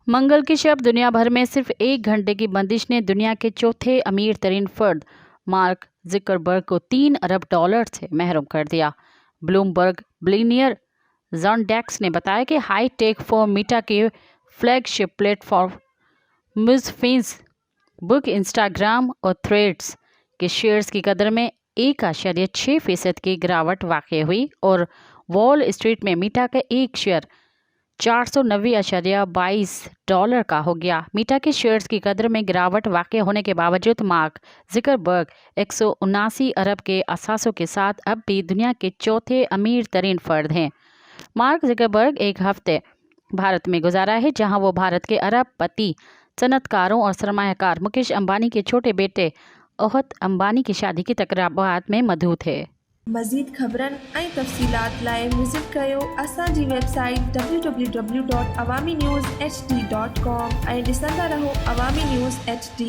मंगल की शब दुनिया भर में सिर्फ 1 घंटे की बंदिश ने दुनिया के चौथे अमीर तरीन फर्द मार्क ज़ुकरबर्ग को $3 अरब से महरूम कर दिया। ब्लूमबर्ग बिलियनियर जॉन डेक्स ने बताया कि हाई टेक फॉर मीटा के फ्लैगशिप प्लेटफॉर्म फेसबुक, इंस्टाग्राम और थ्रेड्स के शेयर्स की कदर में 1.6% की गिरावट वाक़ई हुई और वॉल स्ट्रीट में मीटा का एक शेयर $490.22 का हो गया। मीटा के शेयर्स की कदर में गिरावट वाक़ई होने के बावजूद मार्क ज़ुकरबर्ग 179 अरब के असासों के साथ अब भी दुनिया के चौथे अमीर तरीन फर्द हैं। मार्क ज़ुकरबर्ग एक हफ्ते भारत में गुजारा है, जहां वो भारत के अरबपति सनतकारों और सरमायाकार मुकेश अंबानी के छोटे बेटे अहद अंबानी की शादी की तक़रीबात में मौजूद है। मज़ीद ख़बरनि ऐं तफ़सीलात लाइ विज़िट कयो असांजी वेबसाइट www.awamiNewsHD.com ऐं ॾिसंदा रहो अवामी न्यूज़ HD।